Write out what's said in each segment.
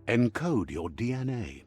Encode your DNA.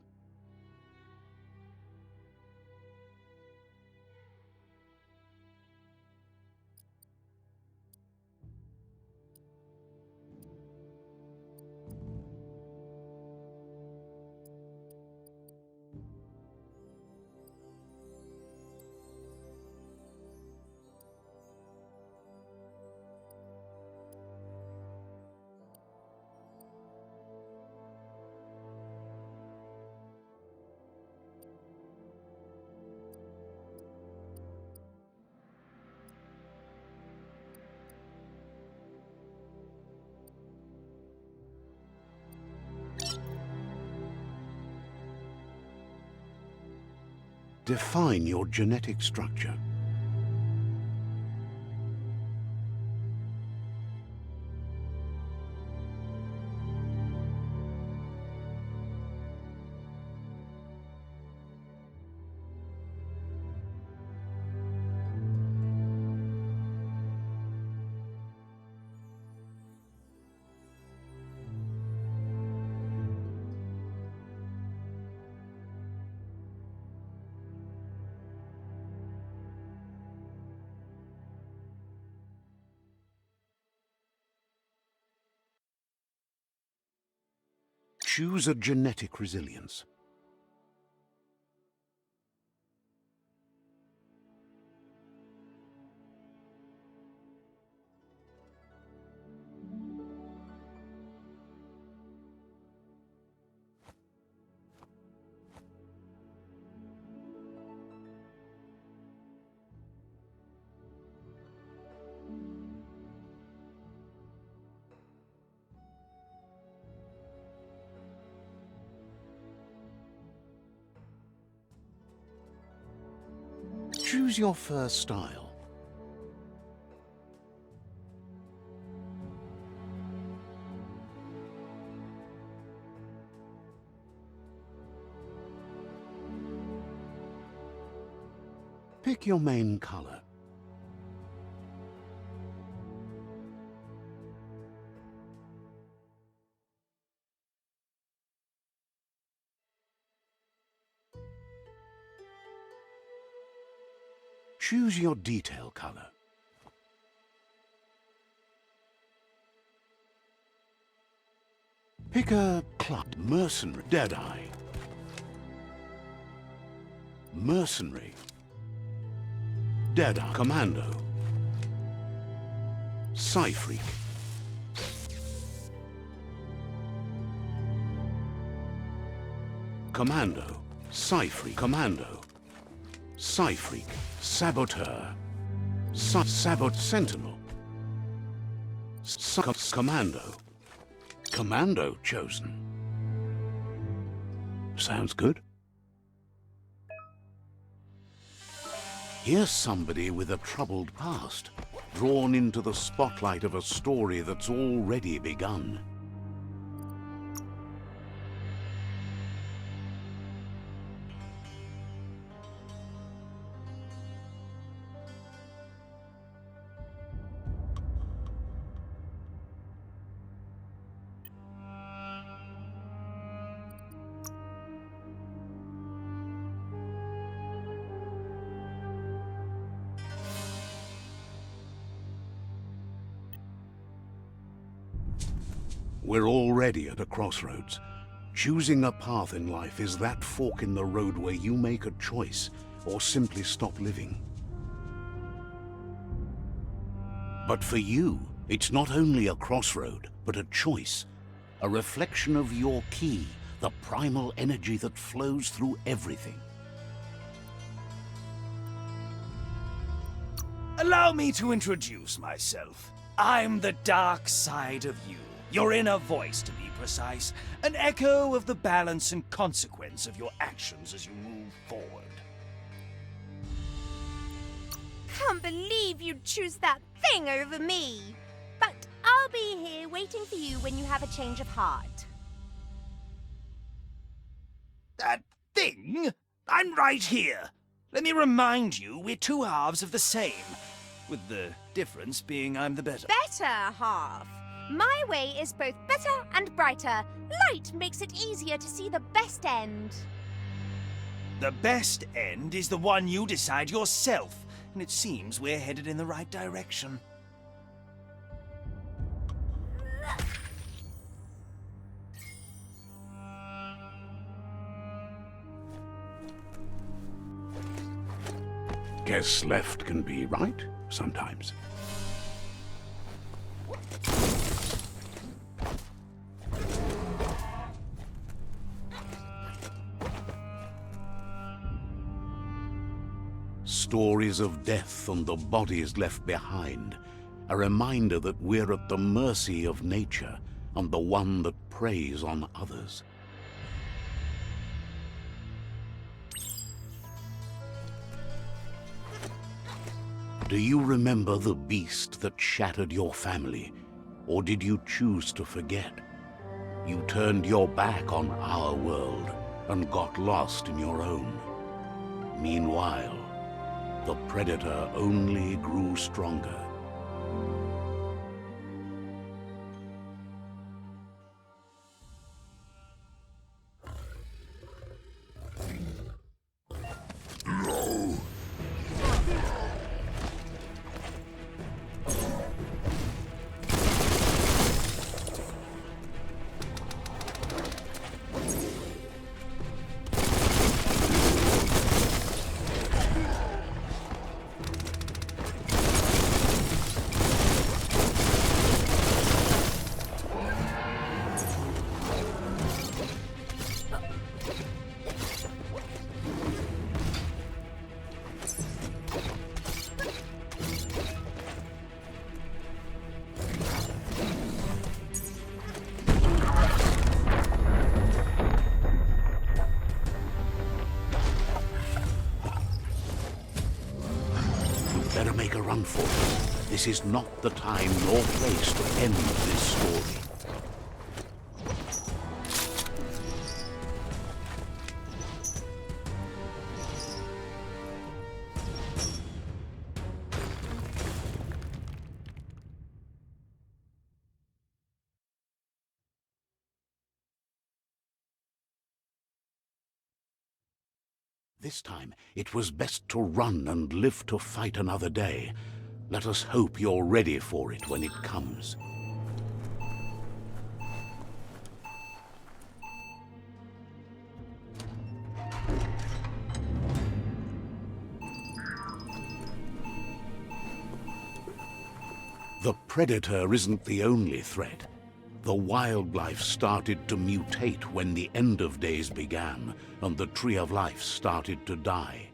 Define your genetic structure. Choose a genetic resilience. Choose your first style. Pick your main color. Choose your detail color. Pick a club. Mercenary. Deadeye. Mercenary. Deadeye. Commando. Psy-Freak. Commando. Psy-Freak. Commando. Psy-Freak. Saboteur. Sabot Sentinel. Commando. Commando chosen. Sounds good. Here's somebody with a troubled past, drawn into the spotlight of a story that's already begun. We're already at a crossroads. Choosing a path in life is that fork in the road where you make a choice or simply stop living. But for you, it's not only a crossroad, but a choice. A reflection of your key, the primal energy that flows through everything. Allow me to introduce myself. I'm the dark side of you. Your inner voice, to be precise. An echo of the balance and consequence of your actions as you move forward. Can't believe you'd choose that thing over me. But I'll be here waiting for you when you have a change of heart. That thing? I'm right here. Let me remind you, we're two halves of the same. With the difference being I'm the better. Better half. My way is both better and brighter. Light makes it easier to see the best end. The best end is the one you decide yourself, and it seems we're headed in the right direction. Guess left can be right sometimes. Stories of death and the bodies left behind. A reminder that we're at the mercy of nature and the one that preys on others. Do you remember the beast that shattered your family? Or did you choose to forget? You turned your back on our world and got lost in your own. Meanwhile, the predator only grew stronger. Better make a run for it. This is not the time nor place to end this story. This time, it was best to run and live to fight another day. Let us hope you're ready for it when it comes. The predator isn't the only threat. The wildlife started to mutate when the end of days began, and the tree of life started to die.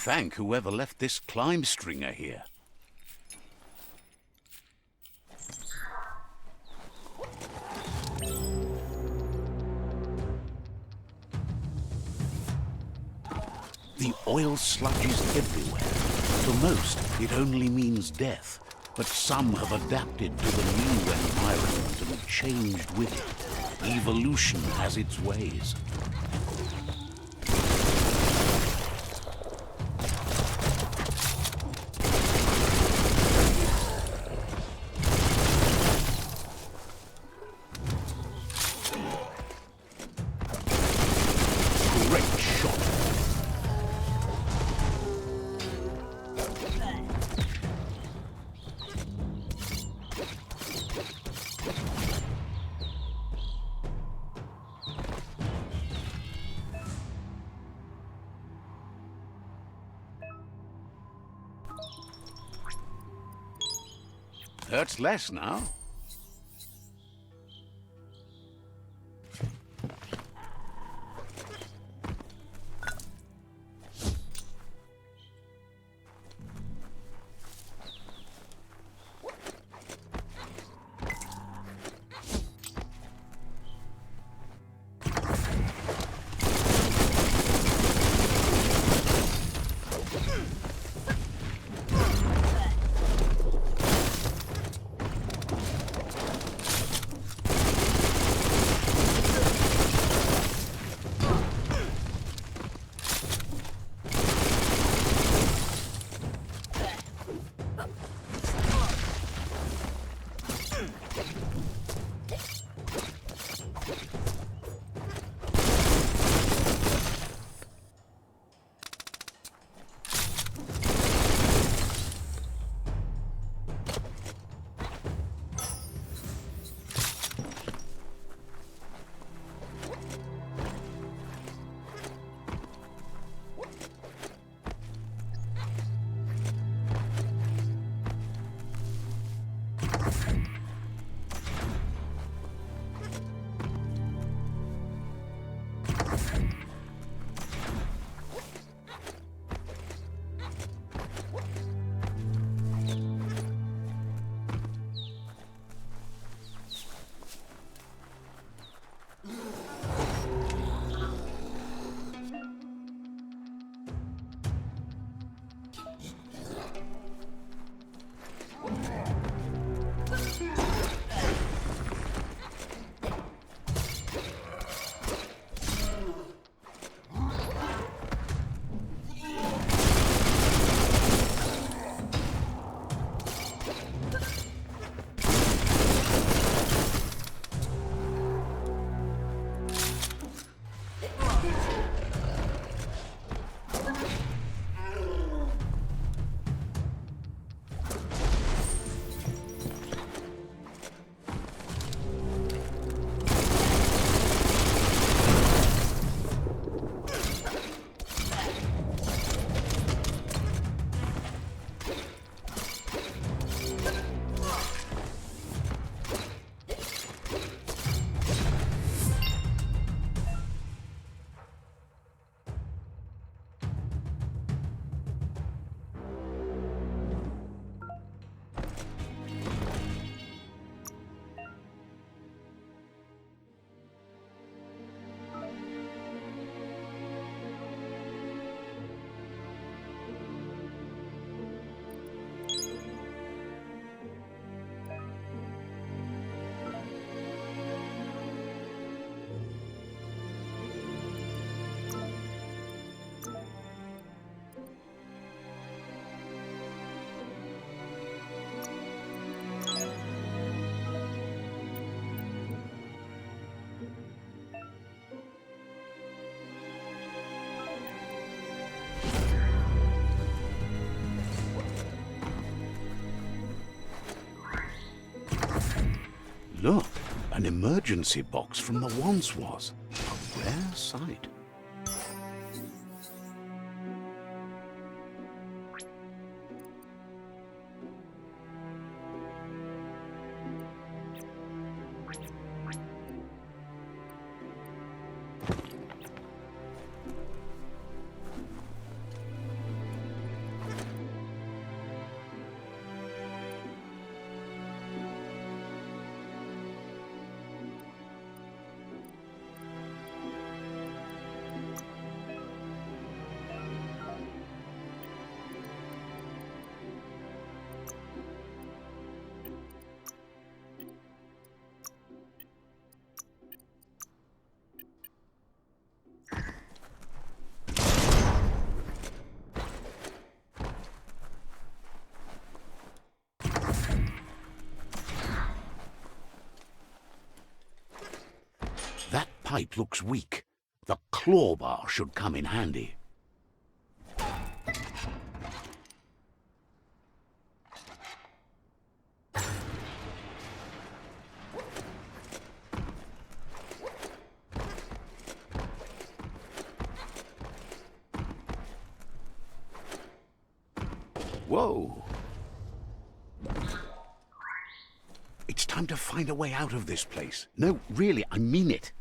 thank whoever left this climb stringer here. The oil sludges everywhere. For most, it only means death. But some have adapted to the new environment and changed with it. Evolution has its ways. Great shot. Hurts less now. Look, an emergency box from the once was. A rare sight. fight looks weak. The claw bar should come in handy. Whoa! It's time to find a way out of this place. No, really, I mean it.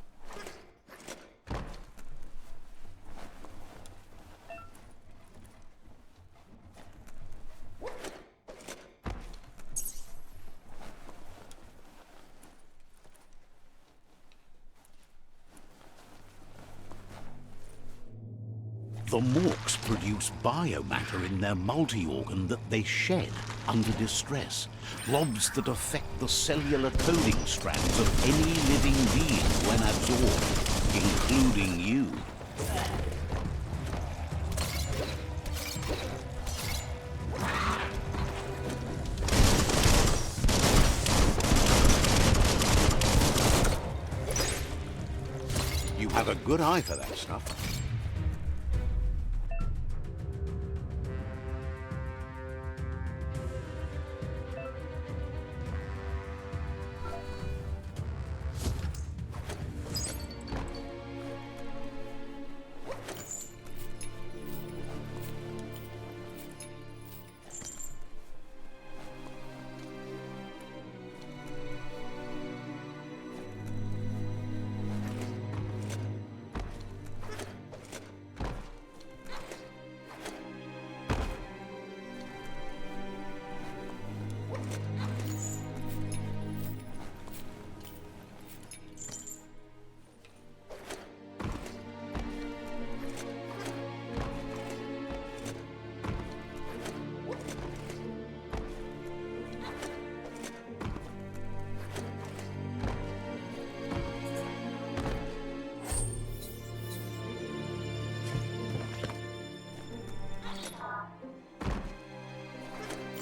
The Morks produce biomatter in their multi-organ that they shed under distress. Blobs that affect the cellular coding strands of any living being when absorbed, including you. You have a good eye for that stuff.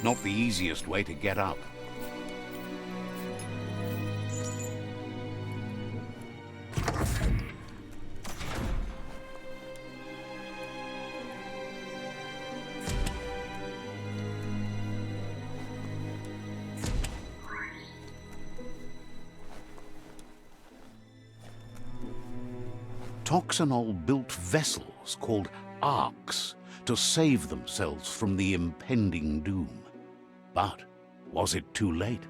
Not the easiest way to get up. Toxanol built vessels called arks to save themselves from the impending doom. But was it too late?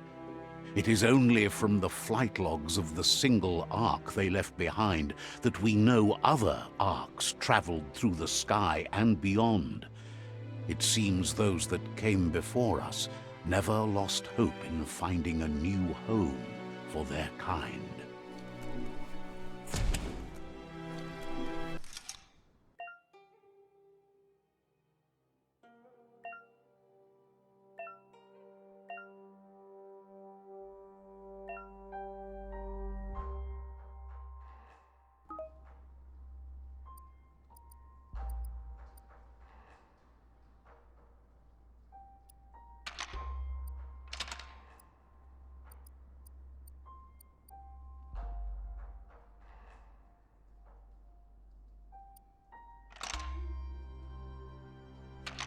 It is only from the flight logs of the single ark they left behind that we know other arks traveled through the sky and beyond. It seems those that came before us never lost hope in finding a new home for their kind.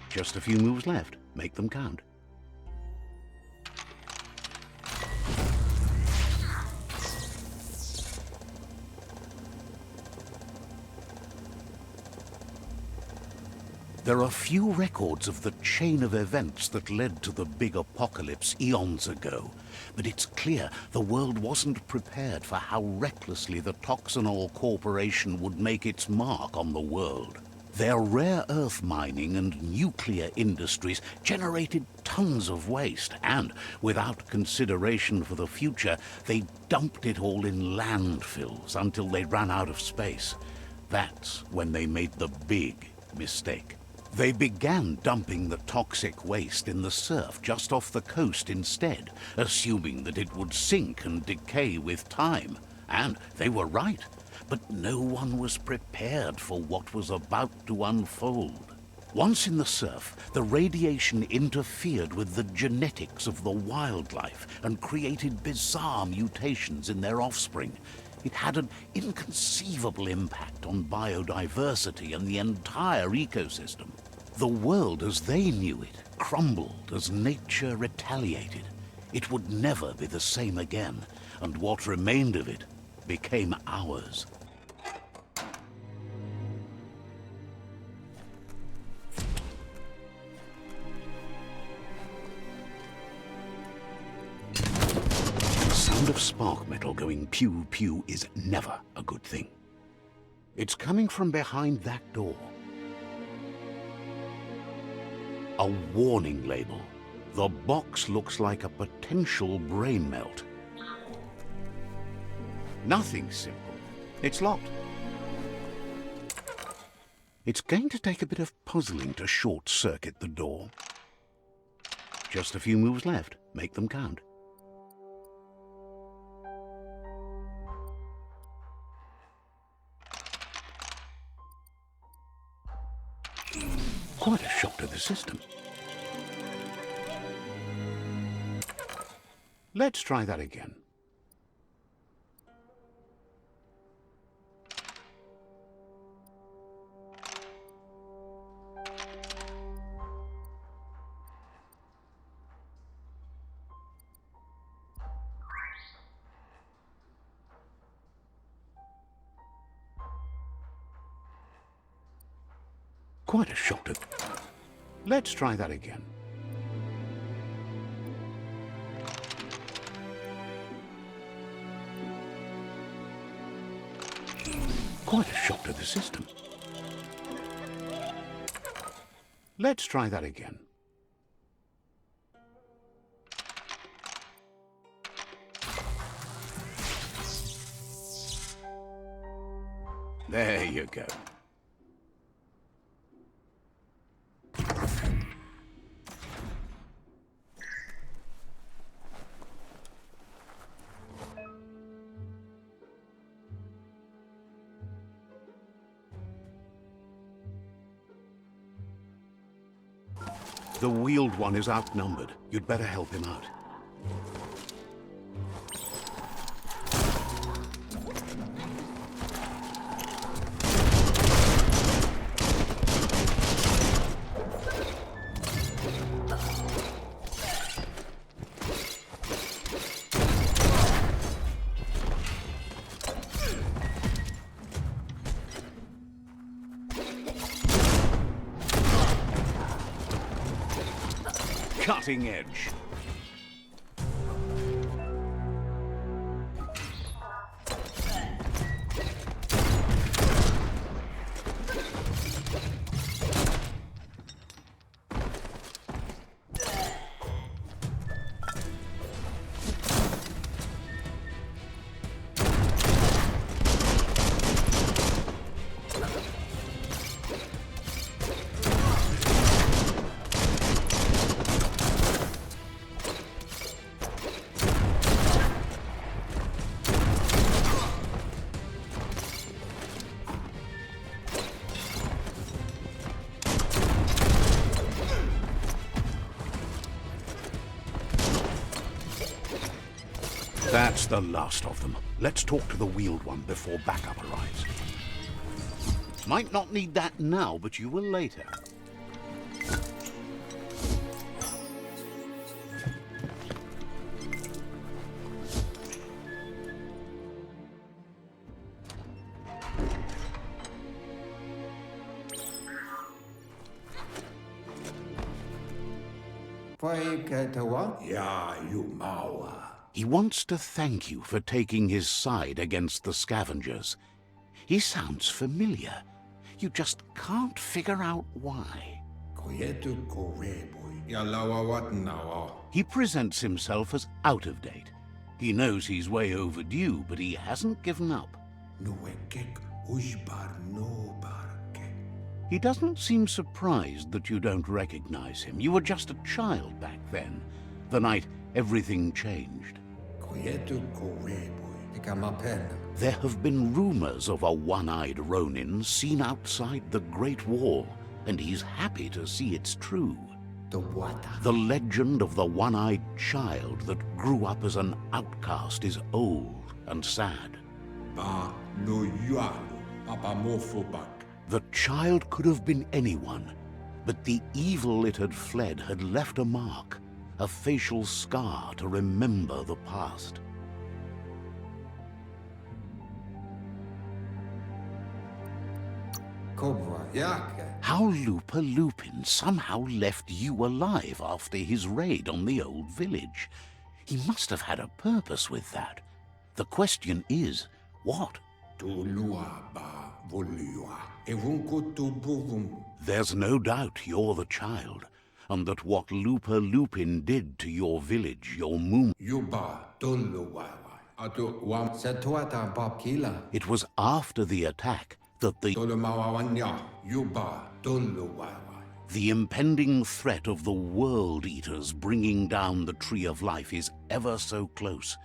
Just a few moves left. Make them count. There are few records of the chain of events that led to the big apocalypse eons ago, but it's clear the world wasn't prepared for how recklessly the Toxanol Corporation would make its mark on the world. Their rare earth mining and nuclear industries generated tons of waste, and without consideration for the future, they dumped it all in landfills until they ran out of space. That's when they made the big mistake. They began dumping the toxic waste in the surf just off the coast instead, assuming that it would sink and decay with time. And they were right. But no one was prepared for what was about to unfold. Once in the surf, the radiation interfered with the genetics of the wildlife and created bizarre mutations in their offspring. It had an inconceivable impact on biodiversity and the entire ecosystem. The world as they knew it crumbled as nature retaliated. It would never be the same again, and what remained of it became ours. The sound of spark metal going pew-pew is never a good thing. It's coming from behind that door. A warning label. The box looks like a potential brain melt. Nothing simple. It's locked. It's going to take a bit of puzzling to short-circuit the door. Just a few moves left. Make them count. Quite a shock to the system. Let's try that again. Quite a shock to... Let's try that again. Quite a shock to the system. Let's try that again. There you go. The wheeled one is outnumbered. You'd better help him out. Cutting edge. That's the last of them. Let's talk to the wheeled one before backup arrives. Might not need that now, but you will later. He wants to thank you for taking his side against the scavengers. He sounds familiar. You just can't figure out why. He presents himself as out of date. He knows he's way overdue, but he hasn't given up. He doesn't seem surprised that you don't recognize him. You were just a child back then, the night everything changed. There have been rumors of a one-eyed Ronin seen outside the Great Wall, and he's happy to see it's true. The legend of the one-eyed child that grew up as an outcast is old and sad. Ba no yualo, papamorphobak. The child could have been anyone, but the evil it had fled had left a mark, a facial scar to remember the past. Cobra yake. How Lupa Lupin somehow left you alive after his raid on the old village. He must have had a purpose with that. The question is, what? Tulua ba volua. Evunko to bovum. There's no doubt you're the child, and that what Lupa Lupin did to your village, your moon, Yuba toluwawa. Ato wam setuata babkila. it was after the attack that Tolumawawanya. Yuba toluwawa. the impending threat of the World Eaters bringing down the Tree of Life is ever so close.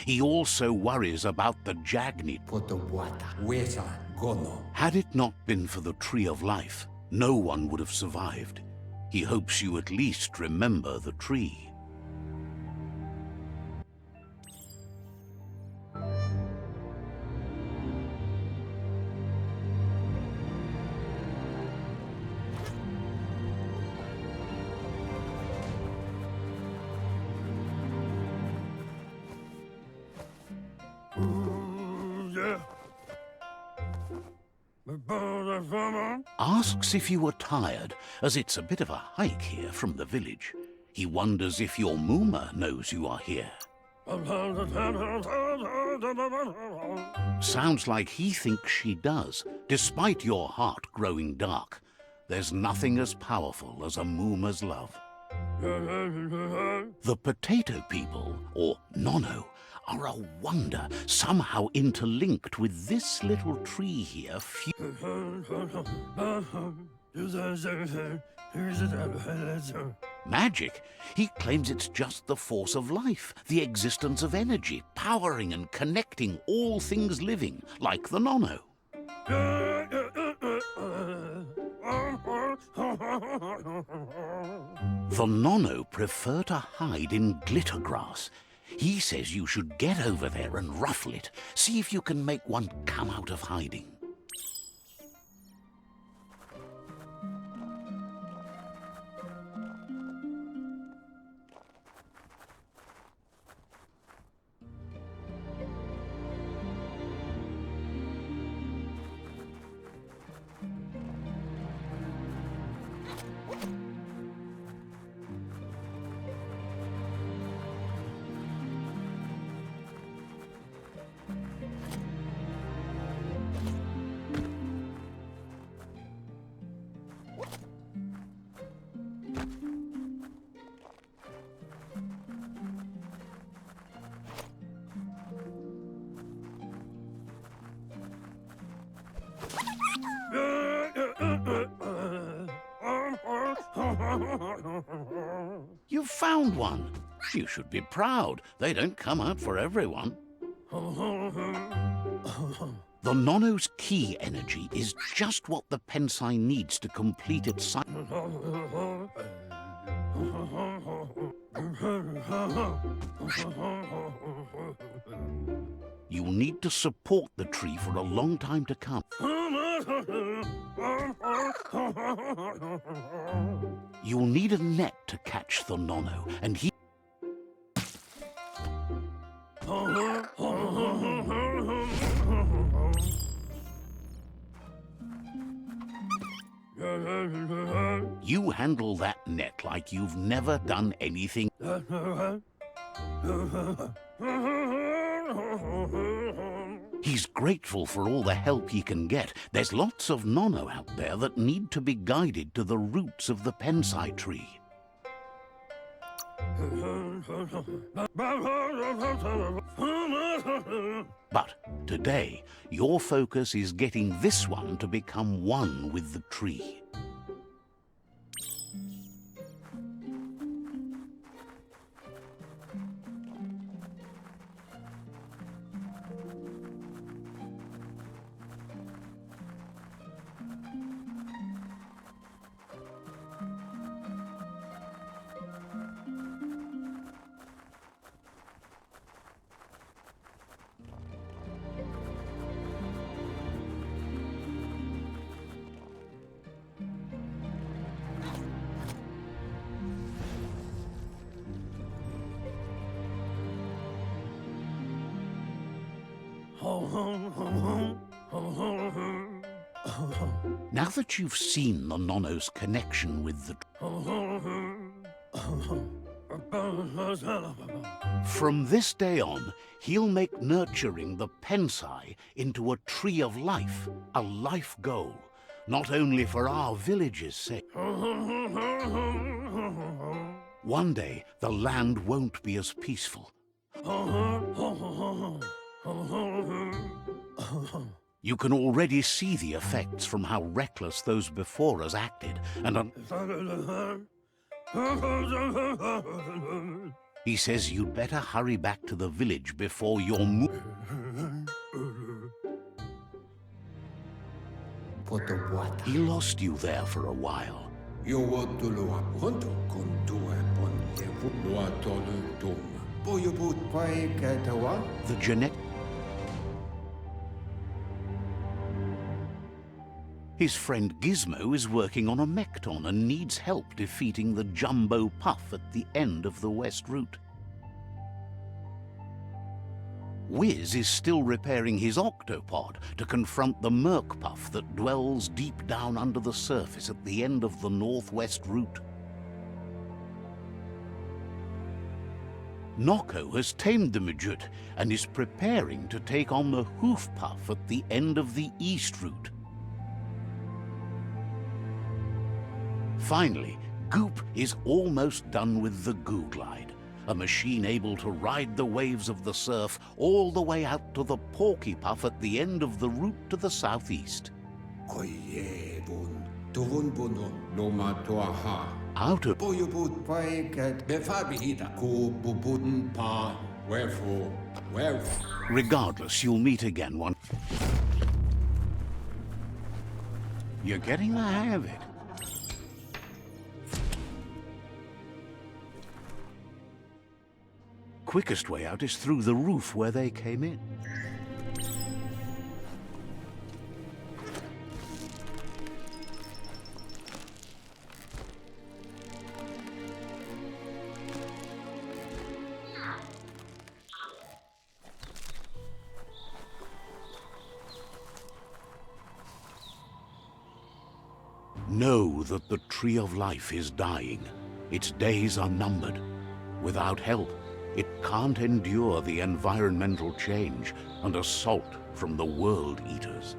He also worries about the Jagni. Potowata. Weta gono. Had it not been for the Tree of Life, no one would have survived. He hopes you at least remember the tree. Asks if you were tired, as it's a bit of a hike here from the village. He wonders if your Mooma knows you are here. Sounds like he thinks she does, despite your heart growing dark. There's nothing as powerful as a Mooma's love. The potato people, or Nono, are a wonder, somehow interlinked with this little tree here. Magic? He claims it's just the force of life, the existence of energy, powering and connecting all things living, like the Nono. The Nono prefer to hide in glitter grass. He says you should get over there and ruffle it. See if you can make one come out of hiding. You've found one. You should be proud. They don't come out for everyone. The Nono's key energy is just what the Pensai needs to complete its cycle. You'll need to support the tree for a long time to come. You'll need a net to catch the Nono, and he... You handle that net like you've never done anything. He's grateful for all the help he can get. There's lots of Nono out there that need to be guided to the roots of the Pensai tree. But today, your focus is getting this one to become one with the tree. Now that you've seen the Nono's connection with the... From this day on, he'll make nurturing the Pensai into a tree of life, a life goal, not only for our village's sake. One day, the land won't be as peaceful. You can already see the effects from how reckless those before us acted, and he says you'd better hurry back to the village before your He lost you there for a while. Yo wotulua honto kontue ponte lua tolu dum. Boyobut pai katawa. The genetic... His friend Gizmo is working on a Mekton and needs help defeating the Jumbo Puff at the end of the West Route. Wiz is still repairing his octopod to confront the Merc Puff that dwells deep down under the surface at the end of the Northwest Route. Noko has tamed the Midget and is preparing to take on the Hoof Puff at the end of the East Route. Finally, Goop is almost done with the Goo Glide, a machine able to ride the waves of the surf all the way out to the Porky Puff at the end of the route to the southeast. Out of... Regardless, you'll meet again one... You're getting the hang of it. Quickest way out is through the roof where they came in. Know that the Tree of Life is dying. Its days are numbered. Without help, it can't endure the environmental change and assault from the World Eaters.